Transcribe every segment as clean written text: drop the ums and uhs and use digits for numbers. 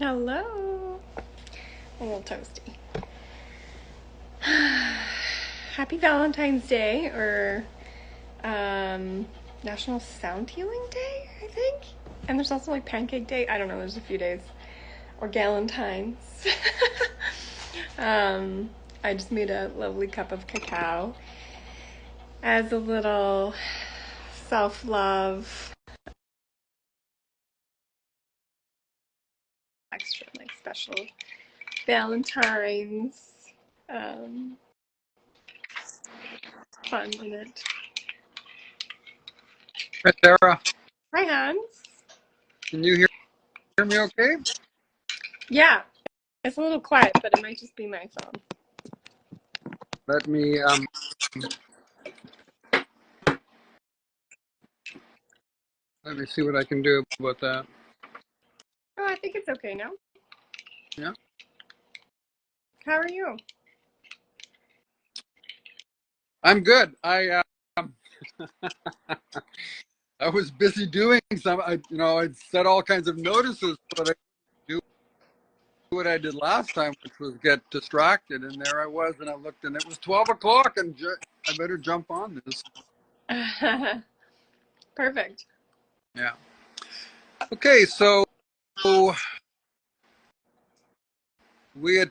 Hello. A little toasty. Happy Valentine's Day, or um, National Sound Healing Day, I think. And there's also like Pancake Day. I don't know. There's a few days. Or Galentine's. um, I just made a lovely cup of cacao as a little self-love, extra like special Valentine's um, fun in it. Hi, Tara. Hi, Hans. Can you hear me okay? Yeah, it's a little quiet, but it might just be my phone. Let me let me see what I can do about that. Oh, I think it's okay now. Yeah, How are you? I'm good. I was busy doing some. I set all kinds of notices, but I do what I did last time, which was get distracted. And there I was, and I looked, and it was 12 o'clock, and I better jump on this. Perfect. Yeah. Okay, so we had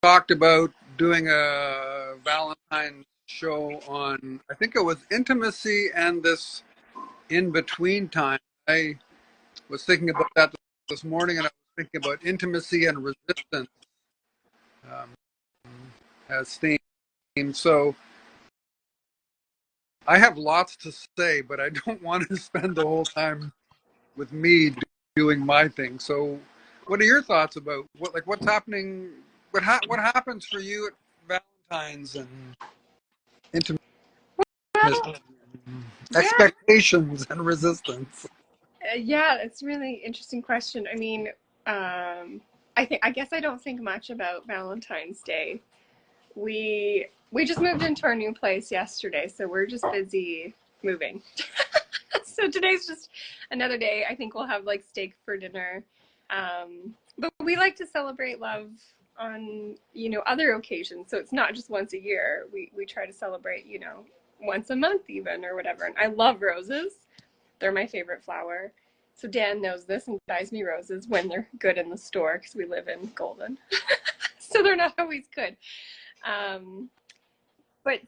talked about doing a Valentine's show on, I think it was intimacy and this in between time. I was thinking about that this morning, and I was thinking about intimacy and resistance um, as themes. So I have lots to say, but I don't want to spend the whole time with me doing my thing. So, what are your thoughts about what's happening? What happens for you at Valentine's and intimacy, Well, yeah, expectations and resistance? yeah, it's a really interesting question. I mean, I guess I don't think much about Valentine's Day. We just moved into our new place yesterday, so we're just busy moving. So today's just another day. I think we'll have like steak for dinner. But we like to celebrate love on, other occasions. So it's not just once a year. We try to celebrate, once a month even or whatever. And I love roses. They're my favorite flower. So Dan knows this and buys me roses when they're good in the store because we live in Golden. So they're not always good. Um, but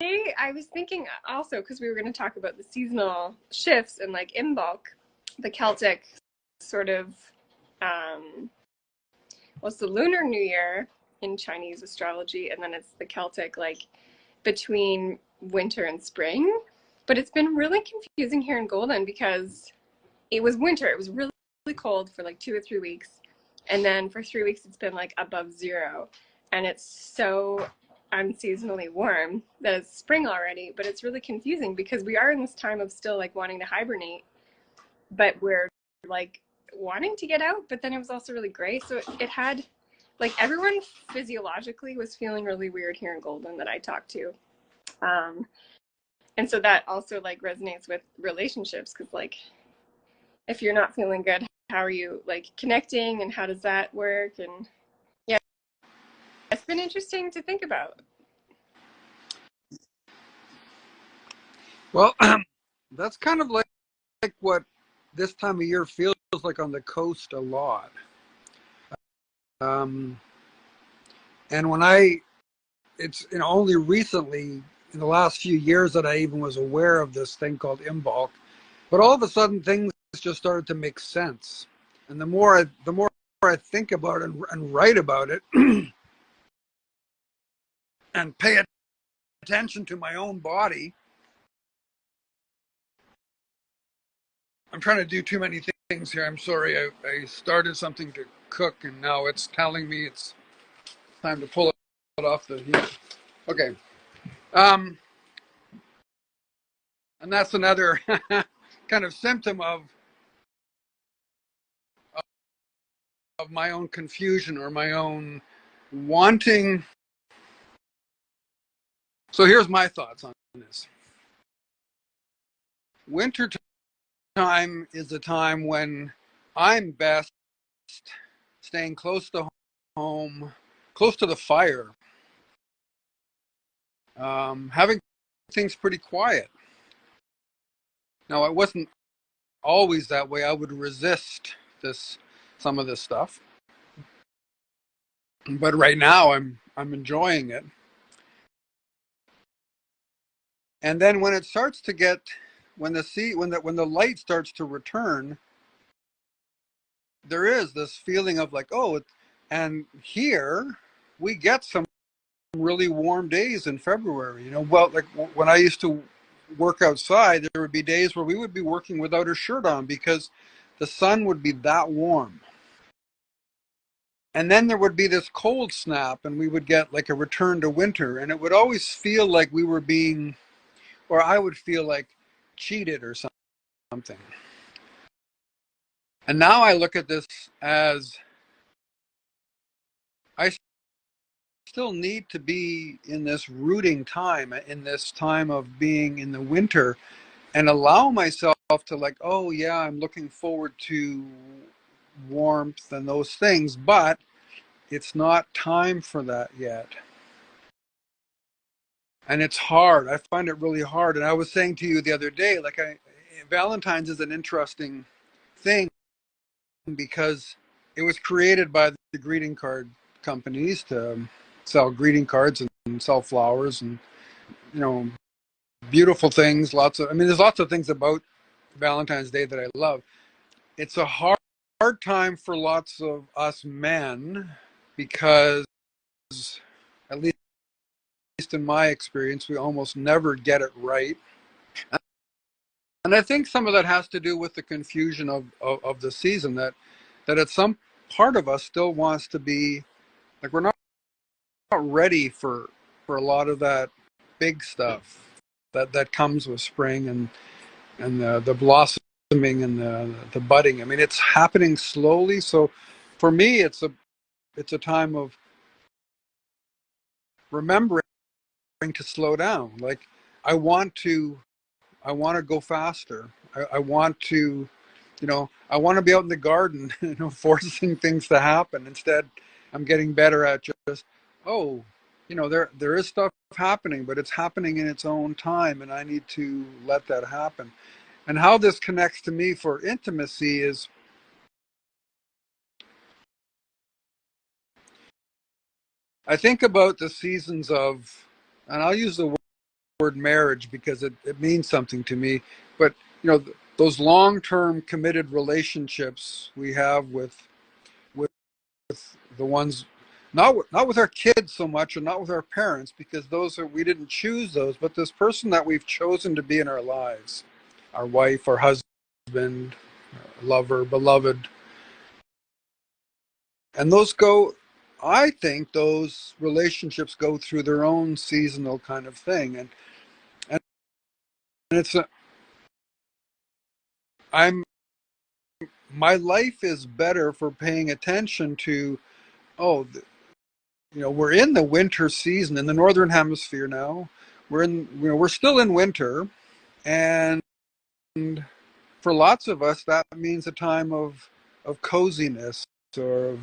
I was thinking also because we were going to talk about the seasonal shifts and like Imbolc, the Celtic sort of, um, well, it's the Lunar New Year in Chinese astrology, and then it's the Celtic like between winter and spring. But it's been really confusing here in Golden because it was winter. It was really, really cold for like 2 or 3 weeks, and then for 3 weeks it's been like above zero, and it's so unseasonally warm that it's spring already. But it's really confusing because we are in this time of still like wanting to hibernate, but we're like wanting to get out. But then it was also really gray, so it had like everyone physiologically was feeling really weird here in Golden that I talked to. Um, and so that also like resonates with relationships because like if you're not feeling good, how are you like connecting and how does that work? And yeah, it's been interesting to think about. Well, that's kind of like what this time of year feels like on the coast a lot. Um, and it's only recently in the last few years that I even was aware of this thing called Imbolc. But all of a sudden, things just started to make sense. And the more I think about it and write about it, and pay attention to my own body, I'm trying to do too many things here. I'm sorry. I started something to cook, and now it's telling me it's time to pull it off the heat. Okay. Um, and that's another kind of symptom of my own confusion or my own wanting. So here's my thoughts on this. Winter time is a time when I'm best staying close to home, close to the fire, having things pretty quiet. Now, it wasn't always that way. I would resist some of this stuff, but right now I'm enjoying it. And then when it starts to get when the light starts to return, there is this feeling of like, oh, and here we get some really warm days in February. Well, like when I used to work outside, there would be days where we would be working without a shirt on because the sun would be that warm. And then there would be this cold snap, and we would get like a return to winter, and it would always feel like we were being, or I would feel like cheated or something. And now I look at this as I still need to be in this rooting time, in this time of being in the winter, and allow myself to like, oh yeah, I'm looking forward to warmth and those things, but it's not time for that yet. And it's hard. I find it really hard. And I was saying to you the other day, like Valentine's is an interesting thing because it was created by the greeting card companies to sell greeting cards and sell flowers and you know beautiful things. There's lots of things about Valentine's Day that I love. It's a hard time for lots of us men because, at least in my experience, we almost never get it right. And I think some of that has to do with the confusion of the season, that at some part of us still wants to be like, we're not ready for a lot of that big stuff that comes with spring and the blossoming and the budding. I mean, it's happening slowly. So for me, it's a time of remembering to slow down. Like I want to go faster. I want to, I want to be out in the garden, forcing things to happen. Instead, I'm getting better at just, oh, there is stuff happening, but it's happening in its own time, and I need to let that happen. And how this connects to me for intimacy is I think about the seasons of, and I'll use the word marriage because it means something to me, but those long-term committed relationships we have with the ones, not with our kids so much, or not with our parents, because we didn't choose those, but this person that we've chosen to be in our lives, our wife, our husband, lover, beloved. And I think those relationships go through their own seasonal kind of thing. And it's I'm my life is better for paying attention to, oh, we're in the winter season in the northern hemisphere now. We're still in winter, and for lots of us that means a time of coziness, or of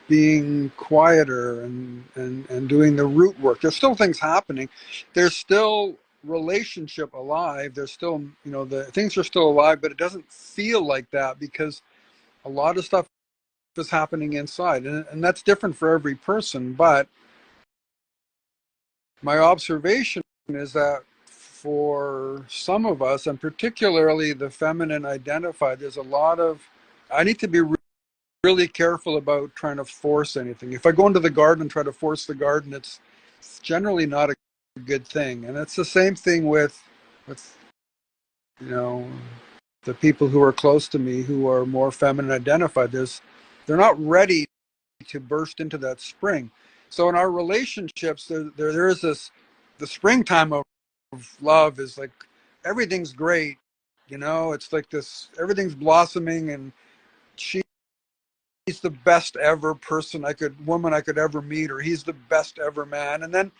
being quieter and doing the root work. There's still things happening. There's still relationship alive. There's still, the things are still alive, but it doesn't feel like that because a lot of stuff is happening inside, and that's different for every person. But my observation is that for some of us, and particularly the feminine identified, there's a lot of, I need to be really careful about trying to force anything. If I go into the garden and try to force the garden, it's generally not a good thing. And it's the same thing with the people who are close to me who are more feminine identified. They're not ready to burst into that spring. So in our relationships, there is the springtime of love is like everything's great. It's like this, everything's blossoming, and she's the best ever woman I could ever meet, or he's the best ever man. And then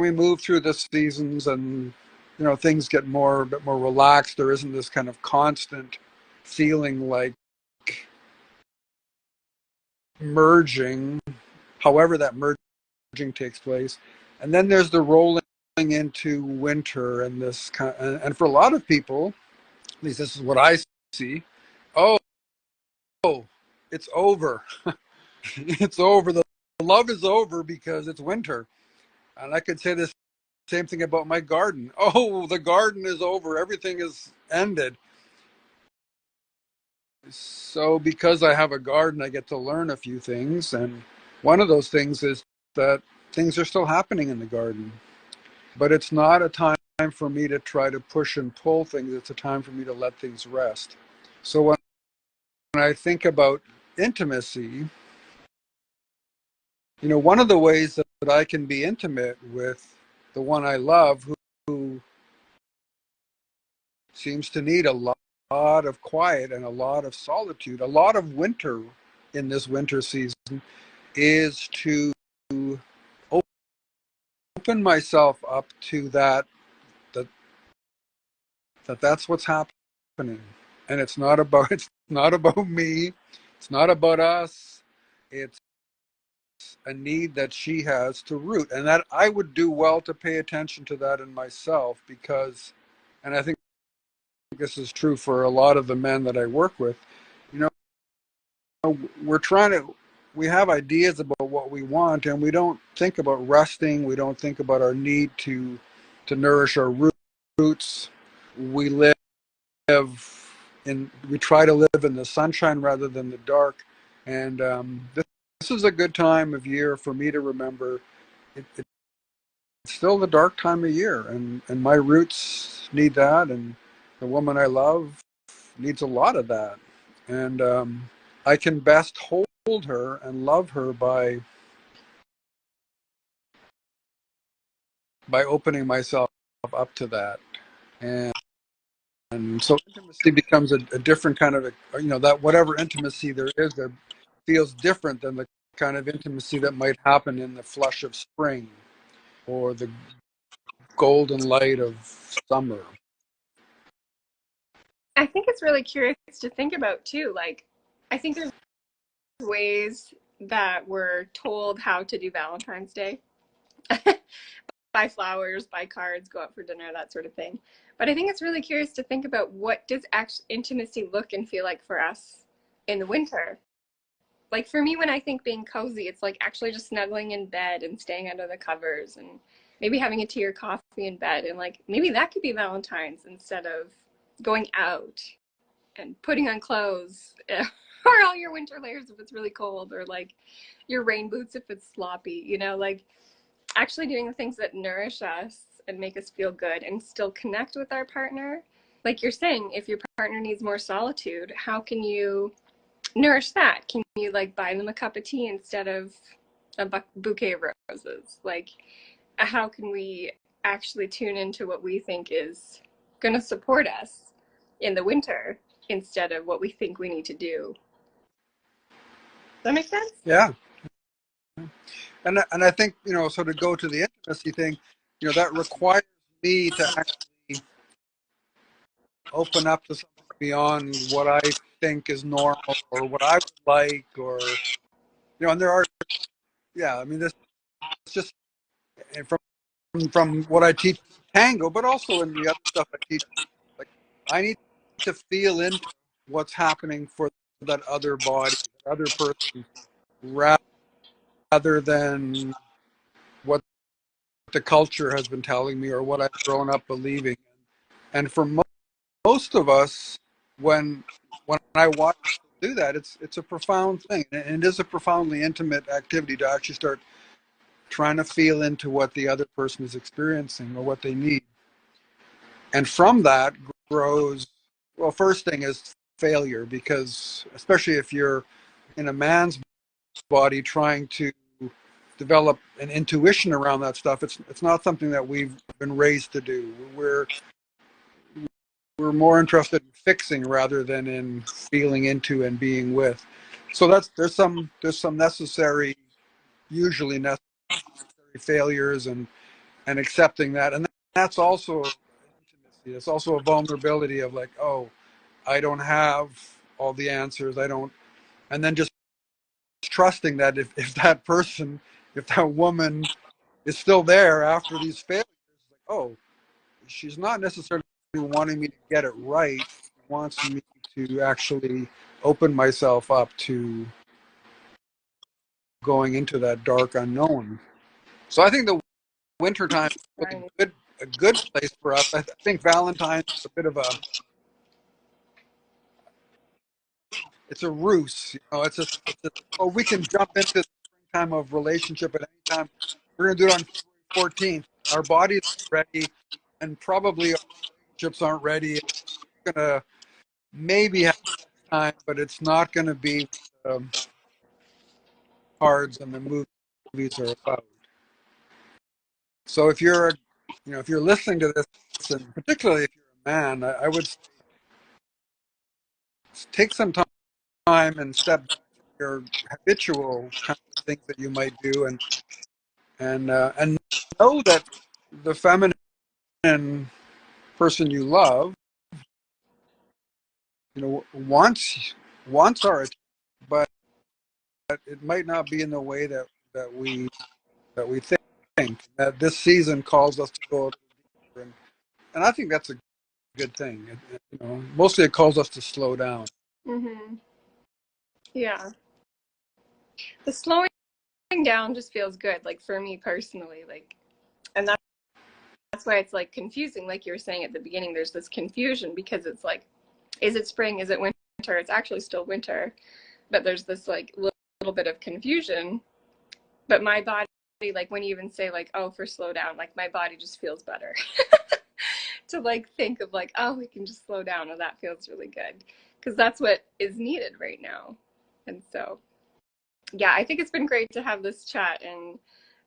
we move through the seasons, and things get a bit more relaxed. There isn't this kind of constant feeling like merging, however that merging takes place. And then there's the rolling into winter and this kind and for a lot of people, at least this is what I see. Oh, it's over. It's over. The love is over because it's winter. And I could say the same thing about my garden. Oh, the garden is over. Everything is ended. So because I have a garden, I get to learn a few things. And one of those things is that things are still happening in the garden. But it's not a time for me to try to push and pull things. It's a time for me to let things rest. So when I think about intimacy, one of the ways that I can be intimate with the one I love who seems to need a lot of quiet and a lot of solitude, a lot of winter in this winter season, is to open myself up to that that's what's happening. And it's not about me. It's not about us. It's a need that she has to root. And that I would do well to pay attention to that in myself because, and I think this is true for a lot of the men that I work with, you know, we're trying to, we have ideas about what we want and we don't think about resting. We don't think about our need to nourish our roots. We live we try to live in the sunshine rather than the dark. And this is a good time of year for me to remember it's still the dark time of year, and my roots need that, and the woman I love needs a lot of that. And I can best hold her and love her by opening myself up to that. And so intimacy becomes a different kind of, that whatever intimacy there feels different than the kind of intimacy that might happen in the flush of spring or the golden light of summer. I think it's really curious to think about too. Like, I think there's ways that we're told how to do Valentine's Day. Buy flowers, buy cards, go out for dinner, that sort of thing. But I think it's really curious to think about what does actual intimacy look and feel like for us in the winter. Like for me, when I think being cozy, it's like actually just snuggling in bed and staying under the covers and maybe having a tea or coffee in bed. And like maybe that could be Valentine's instead of going out and putting on clothes or all your winter layers if it's really cold or like your rain boots if it's sloppy, like actually doing the things that nourish us and make us feel good and still connect with our partner. Like you're saying, if your partner needs more solitude, how can you nourish that? Can you like buy them a cup of tea instead of a bouquet of roses? Like, how can we actually tune into what we think is going to support us in the winter instead of what we think we need to do? Does that make sense? Yeah, and I think so to go to the intimacy thing, that requires me to actually open up to something beyond what I think is normal or what I would like, or and there are, yeah, I mean, this is just from what I teach tango, but also in the other stuff I teach. Like, I need to feel into what's happening for that other body, that other person, rather than what the culture has been telling me or what I've grown up believing. And for most of us, when I watch them do that, it's a profound thing, and it is a profoundly intimate activity to actually start trying to feel into what the other person is experiencing or what they need. And from that grows, well, first thing is failure, because especially if you're in a man's body trying to develop an intuition around that stuff, it's not something that we've been raised to do. We're more interested in fixing rather than in feeling into and being with. So there's some necessary, usually necessary failures, and accepting that. And that's also intimacy. It's also a vulnerability of like, oh, I don't have all the answers. I don't, and then just trusting that if that person, if that woman is still there after these failures, like, oh, she's not necessarily wanting me to get it right. She wants me to actually open myself up to going into that dark unknown. So I think the wintertime is Right. a good place for us. I think Valentine's is a bit of a, it's a ruse. You know, oh, we can jump into the springtime of relationship at any time. We're going to do it on February 14th. Our bodies are ready, and probably our relationships aren't ready. We're going to maybe have time, but it's not going to be cards and the movies are about. So if you're, if you're listening to this, and particularly if you're a man, I would say take some time and step back from your habitual kind of things that you might do, and know that the feminine person you love, wants our attention, but it might not be in the way that we think. That this season calls us to go deeper, and I think that's a good thing. Mostly it calls us to slow down. Mm-hmm. Yeah. The slowing down just feels good, like for me personally, like, and that's why it's like confusing. Like you were saying at the beginning, there's this confusion because it's like, is it spring? Is it winter? It's actually still winter, but there's this like little bit of confusion. But my body, like when you even say like, oh, for slow down, like my body just feels better to like think of like, oh, we can just slow down, and that feels really good because that's what is needed right now. And so, yeah, I think it's been great to have this chat and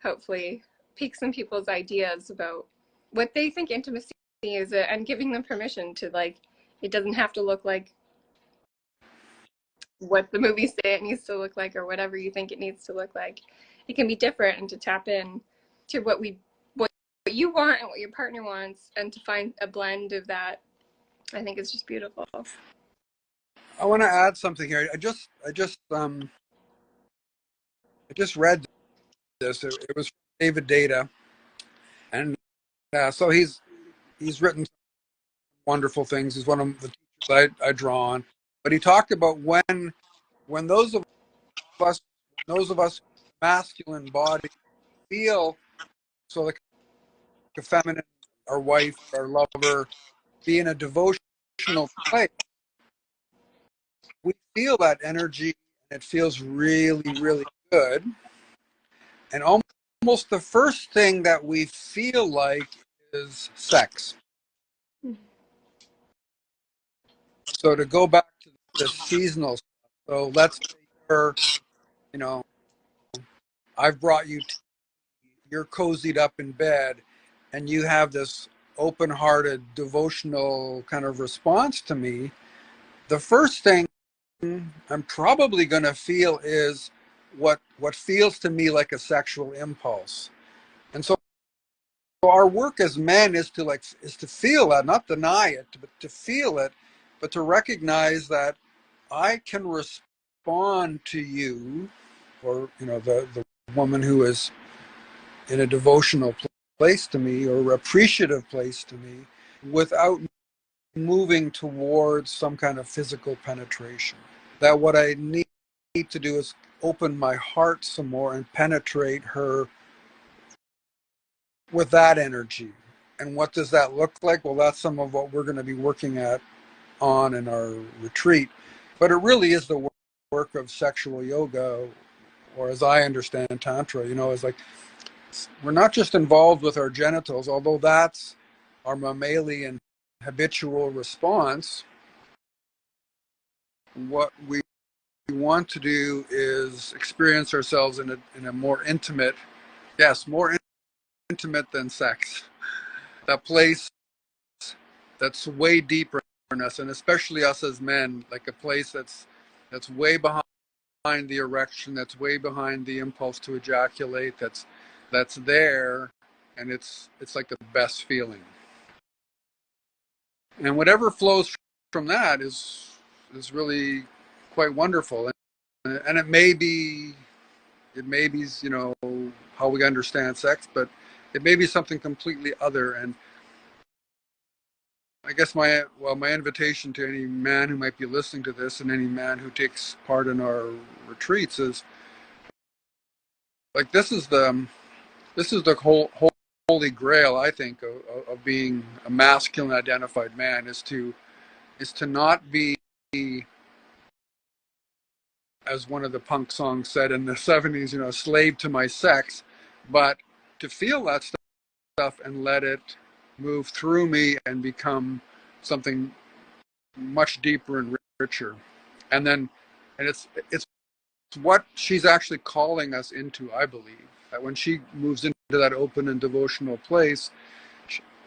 hopefully pique some people's ideas about what they think intimacy is, and giving them permission to like, it doesn't have to look like what the movies say it needs to look like or whatever you think it needs to look like. It can be different, and to tap in to what you want and what your partner wants, and to find a blend of that, I think it's just beautiful. I want to add something here. I just read this. It was from David Data, and so he's written wonderful things. He's one of the teachers I draw on. But he talked about when us those of us masculine body feel so like a feminine, our wife, our lover, be in a devotional place, we feel that energy and it feels really, really good. And almost the first thing that we feel like is sex. So to go back to the seasonal stuff, so let's say you know, I've brought you tea, you're cozied up in bed, and you have this open-hearted, devotional kind of response to me. The first thing I'm probably going to feel is what feels to me like a sexual impulse. And so our work as men is to feel that, not deny it, but to feel it, but to recognize that I can respond to you, or the woman who is in a devotional place to me or appreciative place to me, without moving towards some kind of physical penetration. That what I need to do is open my heart some more and penetrate her with that energy. And what does that look like? Well, that's some of what we're going to be working on in our retreat. But it really is the work of sexual yoga, or as I understand Tantra, is like we're not just involved with our genitals, although that's our mammalian habitual response. What we want to do is experience ourselves in a more intimate, yes, more intimate than sex. That place that's way deeper in us, and especially us as men, like a place that's way behind the erection, that's way behind the impulse to ejaculate, that's there, and it's like the best feeling. And whatever flows from that is really quite wonderful. And it may be It may be, you know, how we understand sex, but it may be something completely other. And I guess my invitation to any man who might be listening to this and any man who takes part in our retreats is like this is the whole holy grail, I think, of being a masculine identified man is to not be, as one of the punk songs said in the 70s, you know, a slave to my sex, but to feel that stuff and let it move through me and become something much deeper and richer. And then, and it's what she's actually calling us into, I believe. That when she moves into that open and devotional place,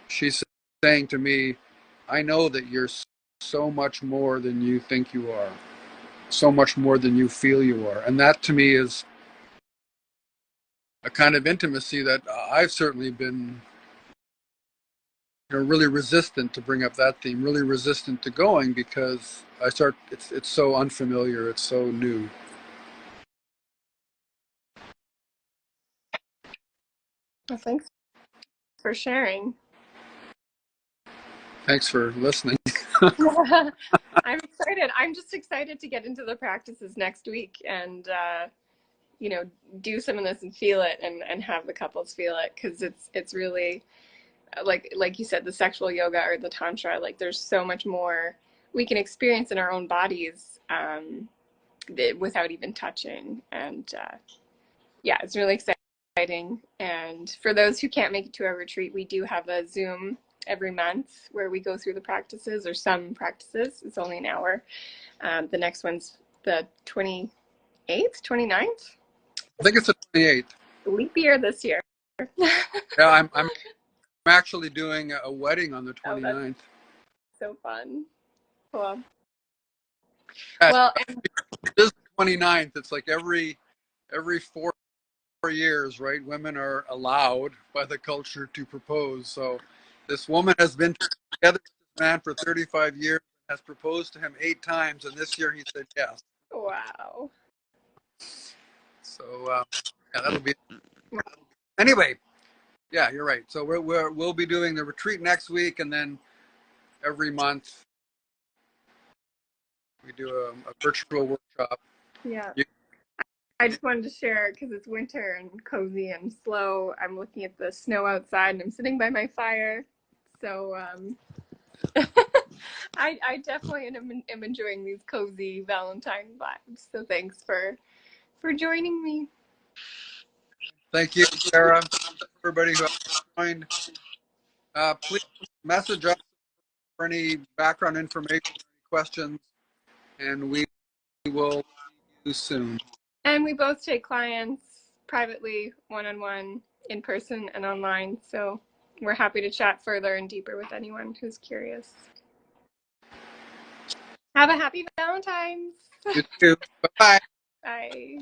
she's saying to me, I know that you're so much more than you think you are, so much more than you feel you are. And that to me is a kind of intimacy that I've certainly been, you know, really resistant to bring up that theme, really resistant to going, because it's so unfamiliar, it's so new. Well, thanks for sharing. Thanks for listening. I'm excited. I'm just excited to get into the practices next week and you know, do some of this and feel it, and have the couples feel it, because it's really like you said, the sexual yoga or the tantra, like there's so much more we can experience in our own bodies without even touching. And yeah, it's really exciting. And for those who can't make it to our retreat, we do have a Zoom every month where we go through the practices, or some practices. It's only an hour. The next one's the 28th, 29th. I think it's the 28th. Leap year this year. Yeah, I'm actually doing a wedding on the Oh, that's 29th. so fun. Cool. Yeah, Well, it is the 29th. It's like every 4 years, right? Women are allowed by the culture to propose. So this woman has been together with this man for 35 years, has proposed to him 8 times, and this year he said yes. wow. So yeah, that'll be anyway. Yeah, you're right. So we'll be doing the retreat next week, and then every month we do a virtual workshop. Yeah. You, I just wanted to share because it's winter and cozy and slow. I'm looking at the snow outside and I'm sitting by my fire. So I definitely am enjoying these cozy Valentine vibes. So thanks for joining me. thank you, Sarah. Everybody who joined, please message us for any background information, any questions, and we will see you soon. And we both take clients privately, one-on-one, in person and online. So we're happy to chat further and deeper with anyone who's curious. Have a happy Valentine's. You too. Bye bye. Bye.